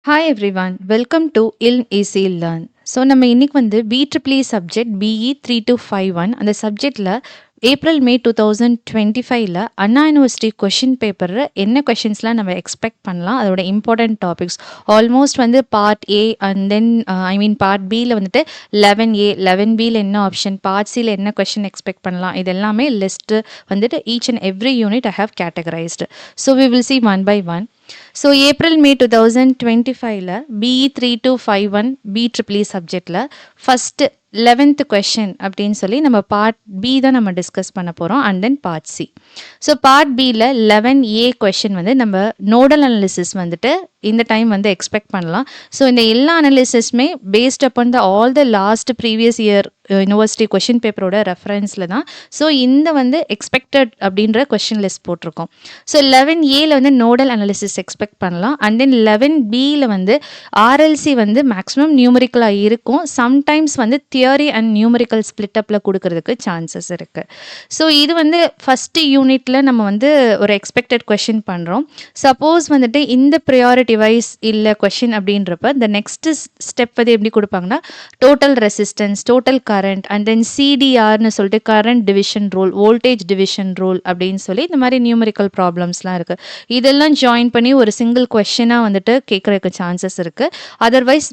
Hi everyone welcome to இல் easy learn. So நம்ம இன்னைக்கு வந்து பிட்ரிபிள்இ சப்ஜெக்ட் பிஇ 3251 அந்த சப்ஜெக்டில் April May 2025 Anna university question பேப்பரில் என்ன கொஷின்ஸ்லாம் நம்ம எக்ஸ்பெக்ட் பண்ணலாம், அதோட இம்பார்ட்டன்ட் டாபிக்ஸ் ஆல்மோஸ்ட் வந்து part A and then part பியில் வந்துட்டு 11A 11Bயில் என்ன ஆப்ஷன், பார்ட் சியில் என்ன கொஷின் எக்ஸ்பெக்ட் பண்ணலாம், இது எல்லாமே லிஸ்ட்டு வந்துட்டு each and every unit I have categorized. So we will see one by one. So April May 2025 BE 3251 B triple E சப்ஜெக்டில் ஃபஸ்ட்டு 11th கொஷின் அப்படின்னு சொல்லி நம்ம பார்ட் பி தான் நம்ம டிஸ்கஸ் பண்ண போகிறோம் and then part C. So part பியில் 11A question வந்து நம்ம நோடல் அனாலிசிஸ் வந்துட்டு இந்த டைம் வந்து எக்ஸ்பெக்ட் பண்ணலாம். ஸோ இந்த எல்லா அனாலிசிஸுமே based upon all the last previous year university question பேப்பரோட ரெஃபரன்ஸில் தான். ஸோ இந்த வந்து எக்ஸ்பெக்டட் அப்படின்ற கொஷின் லிஸ்ட் போட்டிருக்கோம். ஸோ 11Aல வந்து நோடல் அனாலிசிஸ் எக்ஸ்பெக்ட் பண்ணலாம் அண்ட் தென் 11Bயில் வந்து ஆர்எல்சி வந்து மேக்ஸிமம் நியூமரிக்கலாக இருக்கும். சம்டைம்ஸ் வந்து தியரி அண்ட் நியூமரிக்கல் ஸ்பிளிட்டப்பில் கொடுக்கறதுக்கு சான்சஸ் இருக்குது. ஸோ இது வந்து ஃபஸ்ட்டு யூனிட்டில் நம்ம வந்து ஒரு எக்ஸ்பெக்டட் கொஷின் பண்ணுறோம். சப்போஸ் வந்துட்டு இந்த ப்ரையாரிட்டி வைஸ் இல்லை கொஷின் அப்படின்றப்ப இந்த நெக்ஸ்ட் ஸ்டெப் வந்து எப்படி கொடுப்பாங்கன்னா total resistance, total current and then சிடிஆர்னு சொல்லிட்டு current division rule, voltage division rule அப்படின்னு சொல்லி இந்த மாதிரி நியூமரிக்கல் ப்ராப்ளம்ஸ்லாம் இருக்குது. இதெல்லாம் ஜாயின் பண்ணி ஒரு சிங்கிள் கொஷினாக வந்துட்டு கேட்குறதுக்கு சான்சஸ் இருக்குது. அதர்வைஸ்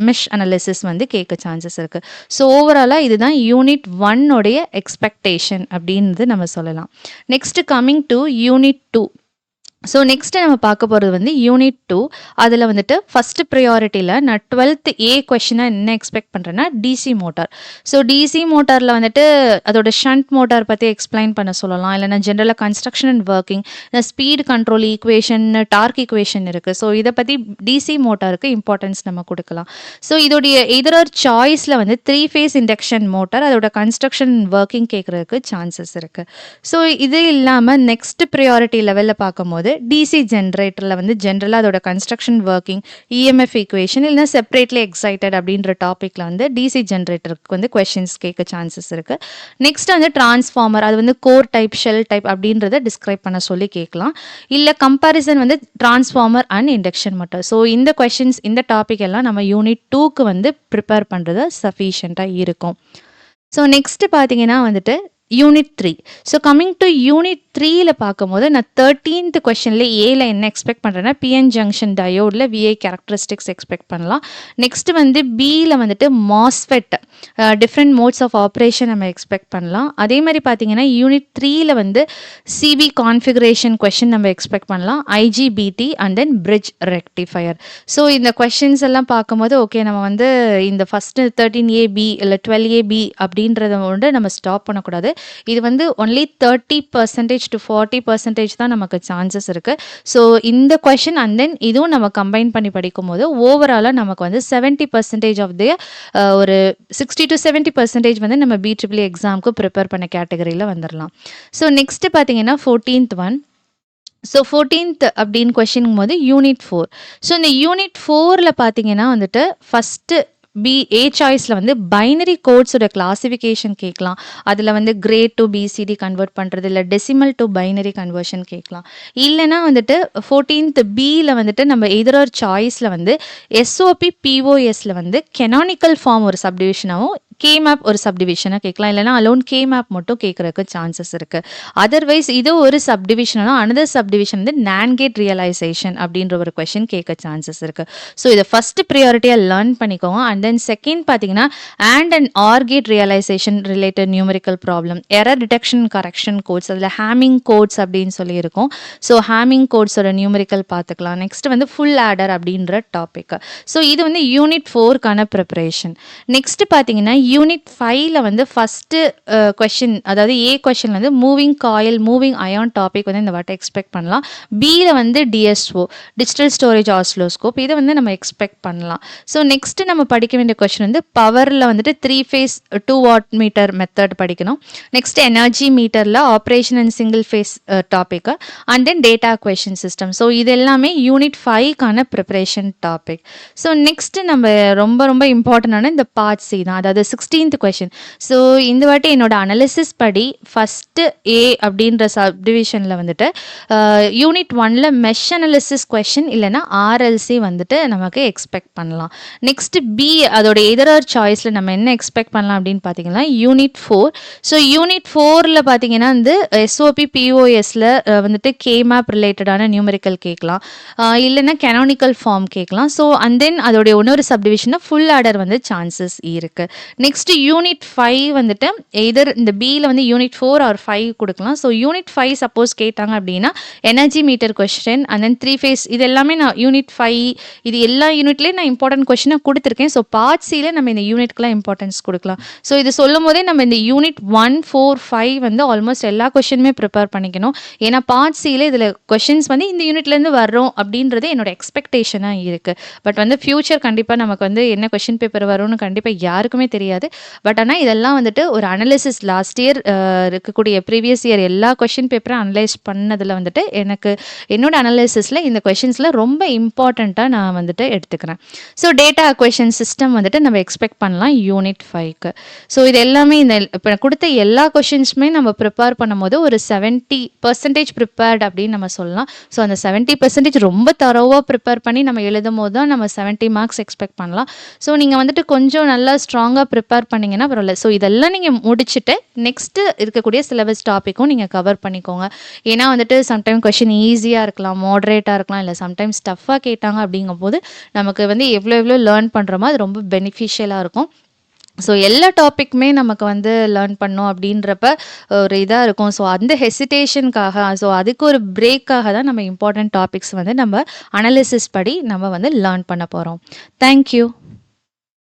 மெஷ் அனாலிசிஸ் வந்து கேட்க சான்சஸ் இருக்குது. ஸோ ஓவராலாக இதுதான் யூனிட் 1 எக்ஸ்பெக்டேஷன் அப்படின்றது நம்ம சொல்லலாம். Next coming to unit 2. So next நம்ம பார்க்க போகிறது வந்து யூனிட் 2. அதில் வந்துட்டு ஃபஸ்ட்டு ப்ரையாரிட்டியில் நான் 12th A கொஷினாக என்ன எக்ஸ்பெக்ட் பண்ணுறேன்னா டிசி மோட்டார். ஸோ டிசி மோட்டாரில் வந்துட்டு அதோட ஷண்ட் மோட்டார் பற்றி எக்ஸ்பிளைன் பண்ண சொல்லலாம். இல்லைனா ஜென்ரலாக கன்ஸ்ட்ரக்ஷன் அண்ட் ஒர்க்கிங், இந்த speed control equation, torque equation இருக்குது. ஸோ இதை பற்றி டிசி மோட்டாருக்கு இம்பார்ட்டன்ஸ் நம்ம கொடுக்கலாம். ஸோ இதோடைய எதர் ஒரு சாய்ஸில் வந்து 3 phase இண்டக்ஷன் மோட்டார், அதோட கன்ஸ்ட்ரக்ஷன் ஒர்க்கிங் கேட்குறதுக்கு சான்சஸ் இருக்குது. ஸோ இது இல்லாமல் நெக்ஸ்ட் ப்ரையாரிட்டி லெவலில் பார்க்கும்போது டிசி ஜென்ரேட்டரில் வந்து ஜென்ரலாக அதோட கன்ஸ்ட்ரக்ஷன் ஒர்க்கிங், இஎம்எஃப் ஈக்குவேஷன் இல்லைனா செப்பரேட்லி எக்ஸைட்டட் அப்படின்ற டாப்பிக்கில் வந்து டிசி ஜென்ரேட்டருக்கு வந்து கொஷின்ஸ் கேட்க சான்சஸ் இருக்குது. நெக்ஸ்ட் வந்து டிரான்ஸ்ஃபார்மர், அது வந்து கோர் டைப், ஷெல் டைப் அப்படின்றத டிஸ்கிரைப் பண்ண சொல்லி கேட்கலாம். இல்லை கம்பாரிசன் வந்து transformer and induction motor. So இந்த கொஷின்ஸ், இந்த டாபிக் எல்லாம் நம்ம யூனிட் 2க்கு வந்து ப்ரிப்பேர் பண்ணுறது சஃபிஷியண்ட்டாக இருக்கும். ஸோ நெக்ஸ்ட் பார்த்தீங்கன்னா வந்துட்டு unit 3. So coming to unit 3ல பார்க்கும்போது நான் 13th கொஷனில் ஏல என்ன எக்ஸ்பெக்ட் பண்ணுறேன்னா பிஎன் ஜங்ஷன் டயோடில் விஐ கேரக்டரிஸ்டிக்ஸ் எக்ஸ்பெக்ட் பண்ணலாம். நெக்ஸ்ட் வந்து பியில் வந்துட்டு MOSFET different modes of operation நம்ம எக்ஸ்பெக்ட் பண்ணலாம். அதே மாதிரி பார்த்தீங்கன்னா யூனிட் 3ல வந்து சிபி கான்ஃபிகரேஷன் கொஷின் நம்ம எக்ஸ்பெக்ட் பண்ணலாம், IGBT and then bridge rectifier. So இந்த கொஷின்ஸ் எல்லாம் பார்க்கும்போது ஓகே, நம்ம வந்து இந்த ஃபஸ்ட்டு 13AB இல்லை 12AB அப்படின்றத வந்து நம்ம ஸ்டாப் பண்ணக்கூடாது. இது வந்து ஒன்லி 30% to 40% தான் நமக்கு சான்சஸ் இருக்குது. ஸோ இந்த கொஷின் அண்ட் தென் இதுவும் நம்ம கம்பைன் பண்ணி படிக்கும் போது ஓவராலாக நமக்கு வந்து 70% ஆஃப் தி ஒரு 60 to 70% வந்து நம்ம பிட்ரிபிள்இ எக்ஸாமுக்கு ப்ரிப்பேர் பண்ண கேட்டகரியில் வந்துடலாம். ஸோ நெக்ஸ்ட் பார்த்தீங்கன்னா 14th ஒன். ஸோ 14th அப்படின்னு கொஷின் போது யூனிட் 4. ஸோ இந்த யூனிட் 4ல் பார்த்தீங்கன்னா வந்துட்டு ஃபஸ்ட்டு ஏ சாய்ஸில் வந்து பைனரி கோட்ஸோட கிளாசிஃபிகேஷன் கேட்கலாம். அதில் வந்து கிரேட் டு பிசிடி கன்வெர்ட் பண்ணுறது, இல்லை டெசிமல் டு பைனரி கன்வர்ஷன் கேட்கலாம். இல்லைனா வந்துட்டு 14th பியில் வந்துட்டு நம்ம எதர் ஒரு சாய்ஸில் வந்து எஸ்ஓபி பிஓஎஸில் வந்து கெனானிக்கல் ஃபார்ம் ஒரு சப்டிவிஷனாகவும் கே மேப் ஒரு சப்டிவிஷனாக கேட்கலாம். இல்லைனா அலோன் கே மேப் மட்டும் கேட்குறதுக்கு சான்சஸ் இருக்குது. அதர்வைஸ் இது ஒரு சப்டிவிஷனாலும் அனதர் சப்டிவிஷன் வந்து நேண்ட் கேட் ரியலைசேஷன் அப்படின்ற ஒரு கொஷின் கேட்க சான்சஸ் இருக்குது. ஸோ இதை ஃபஸ்ட்டு ப்ரியாரிட்டியாக லேர்ன் பண்ணிக்கோங்க. அண்ட் தென் செகண்ட் பார்த்தீங்கன்னா and or gate realisation related numerical problem, error detection correction codes, அதில் ஹேமிங் கோட்ஸ் அப்படின்னு சொல்லி இருக்கும். ஸோ ஹேமிங் கோட்ஸோட நியூமரிக்கல் பார்த்துக்கலாம். நெக்ஸ்ட் வந்து ஃபுல் ஆடர் அப்படின்ற டாபிக். ஸோ இது வந்து யூனிட் 4க்கான ப்ரிப்பரேஷன். நெக்ஸ்ட் பார்த்தீங்கன்னா யூனிட் 5ல வந்து ஃபஸ்ட்டு கொஷின், அதாவது ஏ கொஷின் வந்து moving coil, moving iron topic வந்து இந்த வாட்டை எக்ஸ்பெக்ட் பண்ணலாம். பியில் வந்து டிஎஸ்ஓ, டிஜிட்டல் ஸ்டோரேஜ் ஆசிலோஸ்கோப், இதை வந்து நம்ம எக்ஸ்பெக்ட் பண்ணலாம். ஸோ நெக்ஸ்ட்டு நம்ம படிக்க படிக்க வேண்டிய கொஸ்டின் வந்து பவரில் வந்துட்டு 3 ஃபேஸ் 2 வாட் மீட்டர் மெத்தட் படிக்கணும். நெக்ஸ்ட் எனர்ஜி மீட்டரில் operation and single phase topic and then data acquisition system. So இது எல்லாமே யூனிட் 5க்கான ப்ரிப்பரேஷன் டாபிக். ஸோ நெக்ஸ்ட் நம்ம ரொம்ப ரொம்ப இம்பார்ட்டண்டான இந்த பார்ட் சி தான், அதாவது 16th கொஷின். ஸோ இந்த வாட்டி என்னோட அனாலிசிஸ் படி ஃபஸ்ட்டு ஏ அப்படின்ற சப்டிவிஷனில் வந்துட்டு யூனிட் 1ல் மெஷ் அனாலிசிஸ் கொஷின் இல்லைனா ஆர்எல்சி வந்துட்டு நமக்கு எக்ஸ்பெக்ட் பண்ணலாம். நெக்ஸ்ட் பி அதோட எதர் சாய்ஸில் நம்ம என்ன எக்ஸ்பெக்ட் பண்ணலாம் அப்படின்னு பார்த்தீங்கன்னா யூனிட் 4. ஸோ யூனிட் 4ல் பார்த்தீங்கன்னா வந்து எஸ்ஓபி பிஓஎஸில் வந்துட்டு கேமேப் ரிலேட்டடான நியூமெரிக்கல் கேட்கலாம், இல்லைன்னா கெனானிக்கல் ஃபார்ம் கேட்கலாம். ஸோ அண்ட் தென் அதோடைய இன்னொரு சப்டிவிஷனாக ஃபுல் ஆர்டர் வந்து சான்சஸ் இருக்குது. நெக்ஸ்ட் யூனிட் 5 வந்துட்டு எதர் இந்த பியில் வந்து யூனிட் 4 ஆர் 5 கொடுக்கலாம். ஸோ யூனிட் 5 சப்போஸ் கேட்டாங்க அப்படின்னா energy meter question and then 3 phase இது எல்லாமே நான் யூனிட் 5 இது எல்லா யூனிட்லேயும் நான் இம்பார்ட்டன்ட் கொஸ்டினாக கொடுத்துருக்கேன். ஸோ பார்ட் சியில் நம்ம இந்த யூனிட்க்குலாம் இம்பார்ட்டன்ஸ் கொடுக்கலாம். ஸோ இது சொல்லும் போதே நம்ம இந்த யூனிட் 1, 4, 5 வந்து ஆல்மோஸ்ட் எல்லா கொஸ்டினுமே ப்ரிப்பேர் பண்ணிக்கணும். ஏன்னா பார்ட் சியில் இதில் கொஸ்டின்ஸ் வந்து இந்த யூனிட்லேருந்து வர்றோம் அப்படின்றது என்னோட எக்ஸ்பெக்டேஷனாக இருக்குது. பட் வந்து ஃபியூச்சர் கண்டிப்பாக நமக்கு வந்து என்ன கொஸ்டின் பேப்பர் வரும்னு கண்டிப்பாக யாருக்குமே தெரியாது. பட் ஆனால் இதெல்லாம் வந்துட்டு ஒரு அனலிசிஸ் லாஸ்ட் இயர் இருக்கக்கூடிய ப்ரீவியஸ் இயர் எல்லா கொஷின் பேப்பரும் அனலைஸ் பண்ணதில் வந்துட்டு எனக்கு என்னோட அனலைசிஸில் இந்த கொஷின்ஸில் ரொம்ப இம்பார்ட்டண்ட்டாக நான் வந்துட்டு எடுத்துக்கிறேன். ஸோ டேட்டா அக்வெஷன் சிஸ்டம் வந்துட்டு நம்ம எக்ஸ்பெக்ட் பண்ணலாம் யூனிட் 5க்கு. ஸோ இது எல்லாமே இந்த இப்போ கொடுத்த எல்லா கொஷின்ஸுமே நம்ம ப்ரிப்பேர் பண்ணும்போது ஒரு 70% ப்ரிப்பேர்ட் அப்படின்னு நம்ம சொல்லலாம். ஸோ அந்த 70% ரொம்ப தரோவாக ப்ரிப்பேர் பண்ணி நம்ம எழுதும் போது தான் நம்ம 70 மார்க்ஸ் எக்ஸ்பெக்ட் பண்ணலாம். ஸோ நீங்கள் வந்துட்டு கொஞ்சம் நல்லா ஸ்ட்ராங்காக ப்ரிப்பேர் பண்ணிங்கன்னா பரவாயில்ல. ஸோ இதெல்லாம் நீங்கள் முடிச்சுட்டு நெக்ஸ்ட்டு இருக்கக்கூடிய சிலபஸ் டாப்பிக்கும் நீங்கள் கவர் பண்ணிக்கோங்க. ஏன்னா வந்துட்டு சம்டைம் கொஷின் ஈஸியாக இருக்கலாம், மாடரேட்டாக இருக்கலாம், இல்லை சம்டைம்ஸ் டஃப்பாக கேட்டாங்க அப்படிங்கும்போது நமக்கு வந்து எவ்வளோ லேர்ன் பண்ணுறோமோ அது ரொம்ப பெனிஃபிஷியலாக இருக்கும். ஸோ எல்லா டாப்பிக்குமே நமக்கு வந்து லேர்ன் பண்ணோம் அப்படின்றப்ப ஒரு இதாக இருக்கும். ஸோ அந்த ஹெசிடேஷனுக்காக ஸோ அதுக்கு ஒரு பிரேக்காக தான் நம்ம இம்பார்ட்டன்ட் டாபிக்ஸ் வந்து நம்ம அனாலிசிஸ் படி நம்ம வந்து லேர்ன் பண்ண போகிறோம். தேங்க்யூ.